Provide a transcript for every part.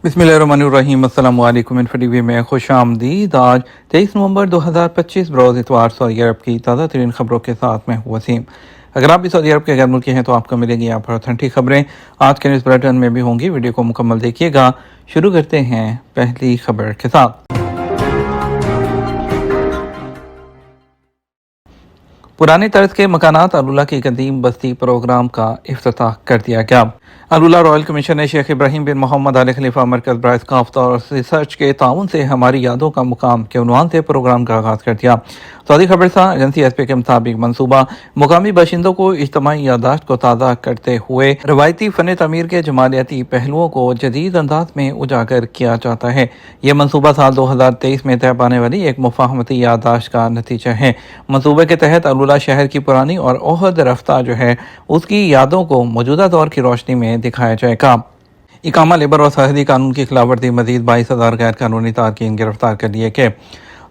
बिस्मिल्लाहिर्रहमानिर्रहीम। अस्सलाम वालेकुम। इन्फो में खुश आमदीद। आज 23 नवंबर 2025 बरोज़ इतवार सऊदी अरब की ताज़ा तरीन खबरों के साथ मैं हूँ वसीम। अगर आप भी सऊदी अरब के गैर मुल्की हैं तो आपको मिलेगी यहाँ पर ऑथेंटिक खबरें आज के न्यूज़ बुलेटिन में भी होंगी। वीडियो को मुकम्मल देखिएगा। शुरू करते हैं पहली खबर के साथ। पुराने तर्ज के मकानात अलुला की कदीम बस्ती प्रोग्राम का इफ्तिताह कर दिया गया। अलुला रॉयल कमीशन ने शेख इब्राहिम बिन मोहम्मद आल खलीफा मरकज़ ब्राइस काफ्ता और रिसर्च के ताउन से हमारी यादों का मुकाम के उन्वान से प्रोग्राम का आगाज़ कर दिया। सऊदी खबरसां एजेंसी एसपी के मुताबिक मनसूबा मुकामी बाशिंदों को इज्तमाई यादाश्त को ताज़ा करते हुए रवायती फ़न तमीर के जमालियाती पहलुओं को जदीद अंदाज में उजागर किया जाता है। यह मनसूबा साल 2023 में तय पाने वाली एक मुफाहमती यादाश्त का नतीजा है। मनसूबे के तहत अलुला शहर की पुरानी और ओहद रफ्ता जो है उसकी यादों को मौजूदा दौर की रोशनी में दिखाया जाएगा। इकामा लेबर और सरहदी कानून की खिलाफवर्जी मजीद 22,000 गैर कानूनी तारकीन गिरफ्तार कर लिए गए।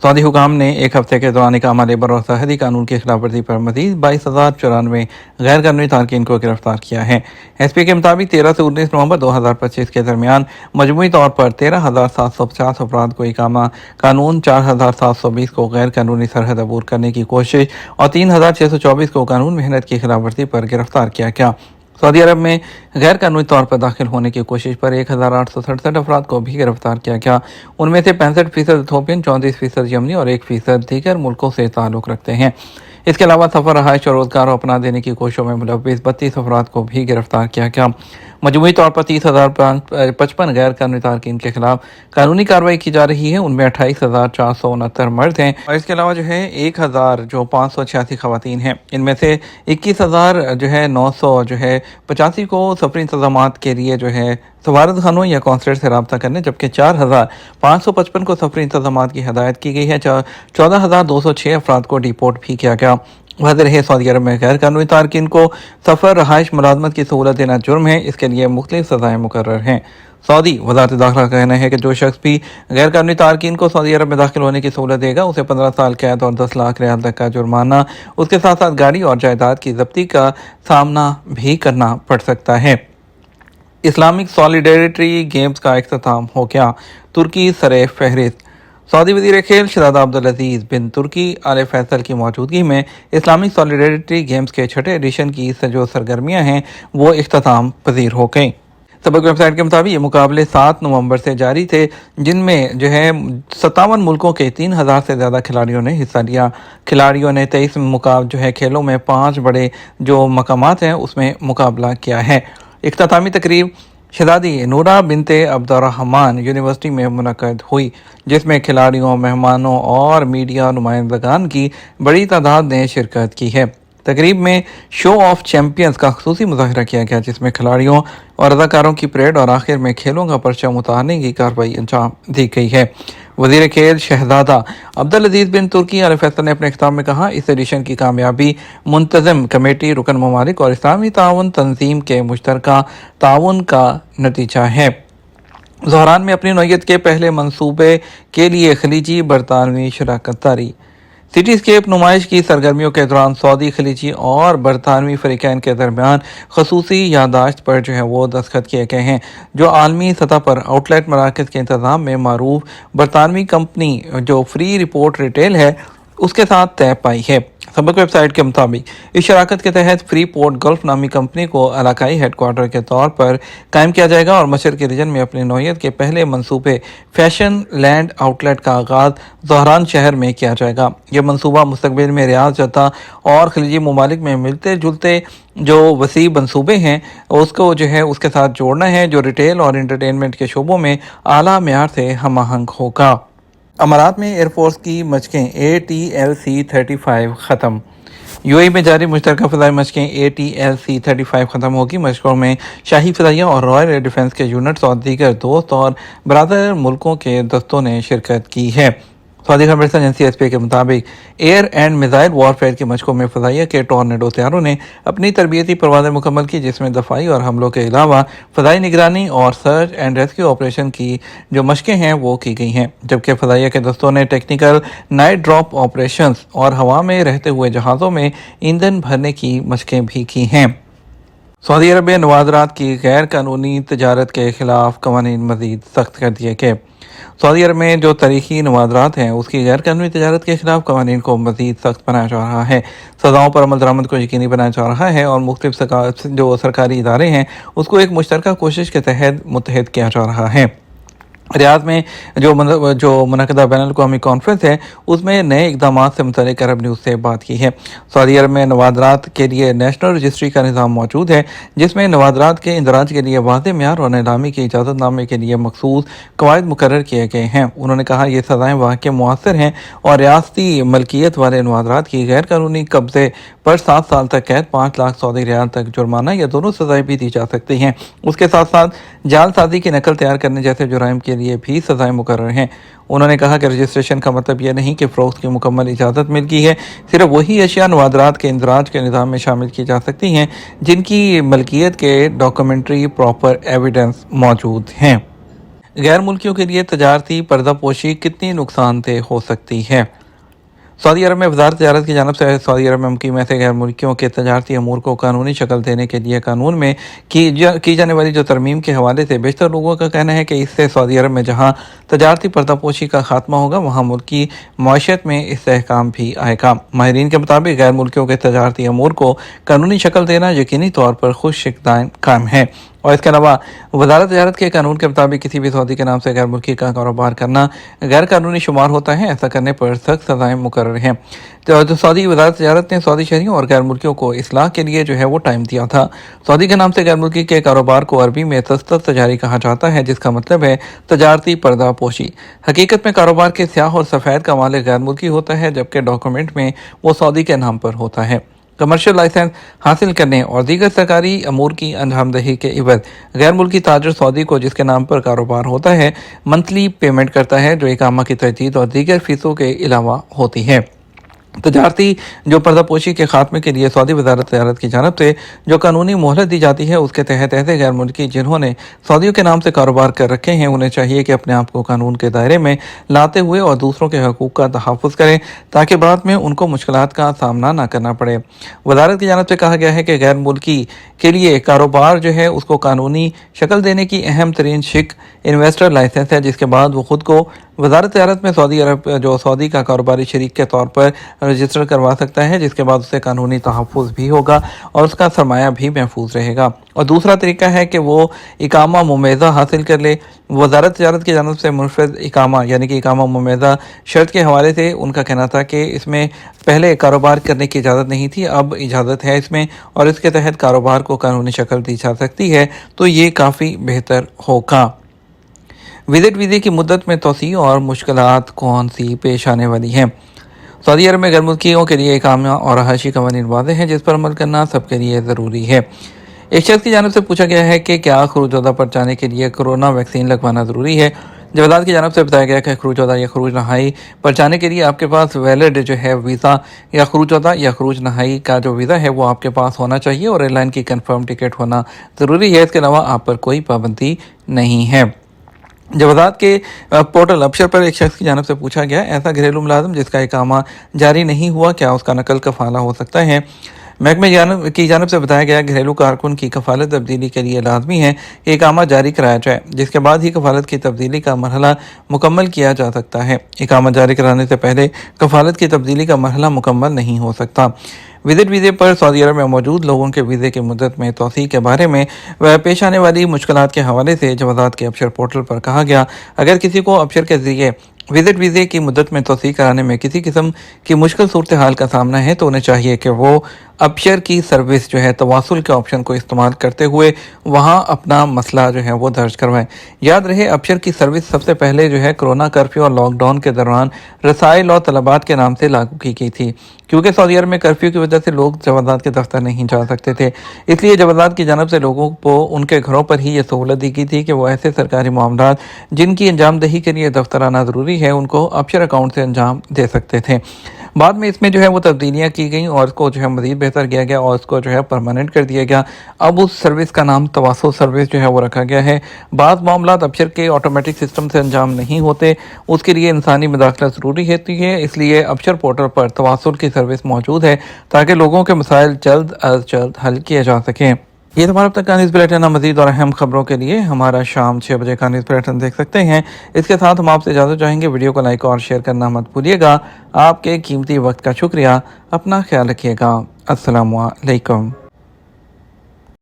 सऊदी हुकाम ने एक हफ्ते के दौरान इकामा लेबर और सरहदी कानून की खिलाफवर्जी पर मजीद 22,094 गैर कानूनी तारकीन को गिरफ्तार किया है। एसपी के मुताबिक 13 से 19 नवंबर 2025 के दरमियान मजमूई तौर पर 13,750 अफराद को इकामा कानून, 4,720 को गैर कानूनी सरहद अबूर करने की कोशिश और 3,624 को कानून मेहनत की खिलाफवर्जी पर गिरफ्तार किया गया। सऊदी अरब में गैर कानूनी तौर पर दाखिल होने की कोशिश पर 1,867 अफराद को भी गिरफ्तार किया गया। उनमें से 65% इथोपियन, 34% यमनी और 1% दीगर मुल्कों से ताल्लुक़ रखते हैं। इसके अलावा सफ़र, रहायश और रोज़गार और अपना देने की कोशिशों में मुलव्विस 32 अफराद को भी गिरफ्तार किया गया। मजमूई तौर पर 30,055 गैर कानूनी तारकीन के खिलाफ कानूनी कार्रवाई की जा रही है। उनमें 28,469 मर्द हैं और इसके अलावा जो है 1,586 खवातीन हैं। इनमें से 21,985 को सफरी इंतजामात के लिए जो है सफारत खानों या कौंसलेट से रब्ता करने, जबकि 4,555 को सफरी इंतजामात की हदायत की गई है। 14,206 अफराद को डिपोर्ट भी किया गया। वाज़ेह है सऊदी अरब में गैर कानूनी तारकीन को सफ़र, रहायश, मुलाजमत की सहूलत देना जुर्म है। इसके लिए मुख्तलिफ सज़ाएँ मुकर्रर हैं। सऊदी वज़ारत दाखिला का कहना है कि जो शख्स भी गैर कानूनी तारकीन को सऊदी अरब में दाखिल होने की सहूलत देगा उसे 15 साल कैद और 10 लाख रियाल तक का जुर्माना, उसके साथ साथ गाड़ी और जायदाद की जब्ती का सामना भी करना पड़ सकता है। इस्लामिक सॉलिडेरिटी गेम्स का इख्तिताम हो गया। तुर्की सरे फहरिस्त। सऊदी वज़ीर खेल शहज़ादा अब्दुल अज़ीज़ बिन तुर्की आल फैसल की मौजूदगी में इस्लामिक सॉलिडेरिटी गेम्स के छठे एडिशन की जो सरगर्मियाँ हैं वो इख्तिताम पजीर हो गईं। सबक वेबसाइट के मुताबिक ये मुकाबले 7 नवंबर से जारी थे, जिनमें जो है 57 मुल्कों के 3,000 से ज़्यादा खिलाड़ियों ने हिस्सा लिया। खिलाड़ियों ने 23 खेलों में 5 बड़े जो मकामात हैं उसमें मुकाबला किया है। इख्तितामी तकरीब शहज़ादी नूरा बिनते अब्दुर्रहमान यूनिवर्सिटी में मुनक़द हुई, जिसमें खिलाड़ियों, मेहमानों और मीडिया नुमाइंदगान की बड़ी तादाद ने शिरकत की है। तकरीब में शो ऑफ चैंपियंस का खुसूसी मुज़ाहरा किया गया, जिसमें खिलाड़ियों और अदाकारों की परेड और आखिर में खेलों का परचम उतारने की कार्रवाई अंजाम दी गई है। वज़ीर खेल शहज़ादा अब्दुल अज़ीज़ बिन तुर्की आल फैसल ने अपने खिताब में कहा, इस एडिशन की कामयाबी मुंतज़म कमेटी, रुकन ममालिक और इस्लामी ताउन तंजीम के मुश्तरका ताउन का नतीजा है। ज़ोहरान में अपनी नौयत के पहले मंसूबे के लिए खलीजी बरतानवी शराकत दारी। सिटी स्केप नुमाइश की सरगर्मियों के दौरान सऊदी, खलीजी और बरतानवी फ़रीक़ैन के दरमियान खसूसी यादाश्त पर जो है वो दस्तखत किए गए हैं, जो आलमी सतह पर आउटलेट मराकज़ के इंतज़ाम में मारूफ बरतानवी कंपनी जो फ्री रिपोर्ट रिटेल है उसके साथ तय पाई है। सबक वेबसाइट के मुताबिक इस शराकत के तहत फ्री पोर्ट गल्फ नामी कंपनी को इलाकाई हेडक्वार्टर के तौर पर कायम किया जाएगा और मशरक़ी रीजन में अपनी नौयत के पहले मंसूबे फैशन लैंड आउटलेट का आगाज़ ज़ोहरान शहर में किया जाएगा। यह मंसूबा मुस्तक़बिल में रियाद, जद्दा और खलीजी ममालिक में मिलते जुलते जो वसी मंसूबे हैं उसको जो है उसके साथ जोड़ना है, जो रिटेल और इंटरटेनमेंट के शोबों में आला मेयार से हम आहंग होगा। अमारात में एयरफोर्स की मशकें ATLC-35 ख़त्म। यूएई में जारी मुश्तरका फ़ज़ाई मशकें ATLC-35 ख़त्म होगी। मशकों में शाही फ़ज़ाइया और रॉयल एयर डिफेंस के यूनिट्स और दीगर दोस्त और बरादर मुल्कों के दस्तों ने शिरकत की है। सऊदी खबरसां एजेंसी एसपी के मुताबिक एयर एंड मिसाइल वॉरफेयर की मशकों में फ़ज़ाइया के टॉर्नेडो तैयारों ने अपनी तरबियती परवाज़ें मुकम्मल की, जिसमें दफ़ाई और हमलों के अलावा फ़ज़ाई निगरानी और सर्च एंड रेस्क्यू ऑपरेशन की जो मशकें हैं वो की गई हैं, जबकि फ़ज़ाइया के दस्तों ने टेक्निकल नाइट ड्रॉप ऑपरेशंस और हवा में रहते हुए जहाज़ों में ईंधन भरने की मशकें भी की हैं। सऊदी अरब में नवादरात की गैर कानूनी तजारत के खिलाफ कवानीन मजीद सख्त कर दिए गए। सऊदी अरब में जो तारीखी नवादरात हैं उसकी गैर कानूनी तजारत के खिलाफ कवानीन को मजीद सख्त बनाया जा रहा है। सज़ाओं पर अमल दरामद को यकीनी बनाया जा रहा है और मुख्तलिफ जो सरकारी इदारे हैं उसको एक मुश्तरका कोशिश के तहत मुत्तहिद किया जा रहा है। रियाद में जो मुनक़दा बैनुल अक़वामी कॉन्फ्रेंस है उसमें नए इक़दाम से मुतल्लिक़ अरब न्यूज़ से बात की है। सऊदी अरब में नवादरात के लिए नेशनल रजिस्ट्री का निज़ाम मौजूद है जिसमें नवादरात के इंदराज के लिए वाज़ेह मेयार और नीलामी की इजाज़तनामे के लिए मखसूस कवायद मुकर्रर किए गए हैं। उन्होंने कहा ये सज़ाएँ वाक़ई मुअस्सर हैं और रियासती मलकियत वाले नवादरात की गैर कानूनी कब्ज़े पर 7 साल तक कैद, 5 लाख सऊदी रियाल तक जुर्माना या दोनों सज़ाएँ भी दी जा सकती हैं। उसके साथ साथ जालसाजी की नकल तैयार करने जैसे जुराइम के लिए भी सज़ाएँ मुकर्रर हैं। उन्होंने कहा कि रजिस्ट्रेशन का मतलब यह नहीं कि फ़रोख्त की मुकम्मल इजाज़त मिल गई है, सिर्फ वही अशिया नवादरात के इंदराज के निज़ाम में शामिल की जा सकती हैं जिनकी मलकियत के डॉक्यूमेंट्री प्रॉपर एविडेंस मौजूद हैं। गैर मुल्कियों के लिए तजारती पर्दापोशी कितनी नुकसानदेह हो सकती है? सऊदी अरब में वज़ारत तिजारत की जानिब से सऊदी अरब में मुकीम ऐसे गैर मुल्कियों के तजारती अमूर को कानूनी शक्ल देने के लिए कानून में की जाने वाली जो तरमीम के हवाले से बेशतर लोगों का कहना है कि इससे सऊदी अरब में जहाँ तजारती पर्दापोशी का खात्मा होगा वहाँ मुल्की मईशत में इस्तेहकाम भी आएगा। माहिरीन के मुताबिक गैर मुल्कियों के तजारती अमूर को कानूनी शक्ल देना यकीनी तौर पर खुशशिकदान काम है और इसके अलावा वज़ारत तिजारत के कानून के मुताबिक किसी भी सऊदी के नाम से गैर मुल्की का कारोबार करना गैर कानूनी शुमार होता है। ऐसा करने पर सख्त सज़ाएँ मुकर्रर हैं। तो सऊदी वज़ारत तिजारत ने सऊदी शहरियों और गैर मुल्कियों को इस्लाह के लिए जो है वो टाइम दिया था। सऊदी के नाम से गैर मुल्की के कारोबार को अरबी में तस्तत तजारी कहा जाता है जिसका मतलब है तजारती पर्दापोशी। हकीकत में कारोबार के स्याह और सफ़ेद का मालिक गैर मुल्की होता है जबकि डॉक्यूमेंट में वो सऊदी के नाम पर होता है। कमर्शियल लाइसेंस हासिल करने और दीगर सरकारी अमूर की अंजामदही के इवज़ गैर मुल्की ताजर सऊदी को जिसके नाम पर कारोबार होता है मंथली पेमेंट करता है जो इकामा की तजदीद और दीगर फीसों के अलावा होती है। तजारती जो पर्दापोशी के खात्मे के लिए सऊदी वज़ारत तिजारत की जानिब से जो कानूनी मोहलत दी जाती है उसके तहत ऐसे गैर मुल्की जिन्होंने सऊदियों के नाम से कारोबार कर रखे हैं उन्हें चाहिए कि अपने आप को कानून के दायरे में लाते हुए और दूसरों के हकूक़ का तहफ़्फ़ुज़ करें ताकि बाद में उनको मुश्किलात का सामना न करना पड़े। वज़ारत की जानिब से कहा गया है कि गैर मुल्की के लिए कारोबार जो है उसको कानूनी शक्ल देने की अहम तरीन शिक इन्वेस्टर लाइसेंस है जिसके बाद वो खुद को वज़ारत तिजारत में सऊदी अरब जो सऊदी का कारोबारी शरीक के तौर पर रजिस्टर करवा सकता है जिसके बाद उसे कानूनी तहफ़्फ़ुज़ भी होगा और उसका सरमाया भी महफूज रहेगा। और दूसरा तरीका है कि वो इकामा मुमेज़ा हासिल कर ले। वज़ारत तिजारत की जानिब से मुनफ़िज़ इकामा यानी कि इकामा मुमेज़ा शर्त के हवाले से उनका कहना था कि इसमें पहले कारोबार करने की इजाज़त नहीं थी, अब इजाज़त है इसमें और इसके तहत कारोबार को कानूनी शक्ल दी जा सकती है तो ये काफ़ी बेहतर होगा। विज़िट वीज़े की मुद्दत में तोसी और मुश्किलात कौन सी पेश आने वाली हैं? सऊदी अरब में गैर मुल्कियों के लिए इकामा और रहायशी कवानीन वाज़ेह हैं जिस पर अमल करना सबके लिए ज़रूरी है। एक शख्स की जानिब से पूछा गया है कि क्या खरूज-वदा पर जाने के लिए कोरोना वैक्सीन लगवाना ज़रूरी है। जवादात की जानिब से बताया गया कि खरूज-वदा या खरूज नहाई पर जाने के लिए आपके पास वैलिड जो है वीज़ा या खरूज-वदा या खरूज नहाई का जो वीज़ा है वो आपके पास होना चाहिए और एयरलाइन की कन्फर्म टिकट होना ज़रूरी है। इसके अलावा आप पर कोई पाबंदी नहीं है। जवादात के पोर्टल अबशर पर एक शख्स की जानिब से पूछा गया ऐसा घरेलू मुलाजिम जिसका इकामा जारी नहीं हुआ क्या उसका नकल कफाला हो सकता है। महकमे की जानिब से बताया गया घरेलू कारकुन की कफालत तब्दीली के लिए लाजमी है कि इकामा जारी कराया जाए जिसके बाद ही कफालत की तब्दीली का मरहला मुकम्मल किया जा सकता है। इकामा जारी कराने से पहले कफालत की तब्दीली का मरहला मुकम्मल नहीं हो सकता। विज़िट वीज़े पर सऊदी अरब में मौजूद लोगों के वीज़े की मुद्दत में तोसी के बारे में वह पेश आने वाली मुश्किलात के हवाले से जवादात के अबशर पोर्टल पर कहा गया अगर किसी को अबशर के ज़रिए विज़िट वीज़े की मुद्दत में तोसी कराने में किसी किस्म की मुश्किल सूरत हाल का सामना है तो उन्हें चाहिए कि वो अबशर की सर्विस जो है तवासुल के ऑप्शन को इस्तेमाल करते हुए वहाँ अपना मसला जो है वो दर्ज करवाएं। याद रहे अबशर की सर्विस सबसे पहले जो है कोरोना कर्फ्यू और लॉकडाउन के दौरान रसाइल और तलबात के नाम से लागू की गई थी क्योंकि सऊदी अरब में कर्फ्यू की वजह से लोग जवादात के दफ्तर नहीं जा सकते थे। इसलिए जवादात की जानिब से लोगों को उनके घरों पर ही ये सहूलत दी गई थी कि वो ऐसे सरकारी मामलात जिनकी अंजामदही के लिए दफ्तर आना ज़रूरी है उनको अबशर अकाउंट से अंजाम दे सकते थे। बाद में इसमें जो है वो तब्दीलियाँ की गई और इसको जो है मज़ीद बेहतर किया गया और इसको जो है परमानेंट कर दिया गया। अब उस सर्विस का नाम तवासुल सर्विस जो है वो रखा गया है। बाद मामलात अबशर के ऑटोमेटिक सिस्टम से अंजाम नहीं होते, उसके लिए इंसानी मुदाखलत ज़रूरी होती है। इसलिए अबशर पोर्टल पर तवासुल की सर्विस मौजूद है ताकि लोगों के मसाइल जल्द अज जल्द हल किए जा सकें। یہ ہمارا اب تک کا نیوز بلیٹن ہے۔ مزید اور اہم خبروں کے لیے ہمارا شام 6 بجے کا نیوز بلیٹن دیکھ سکتے ہیں۔ اس کے ساتھ ہم آپ سے اجازت چاہیں گے، ویڈیو کو لائک اور شیئر کرنا مت بھولیے گا۔ آپ کے قیمتی وقت کا شکریہ، اپنا خیال رکھیے گا۔ السلام علیکم۔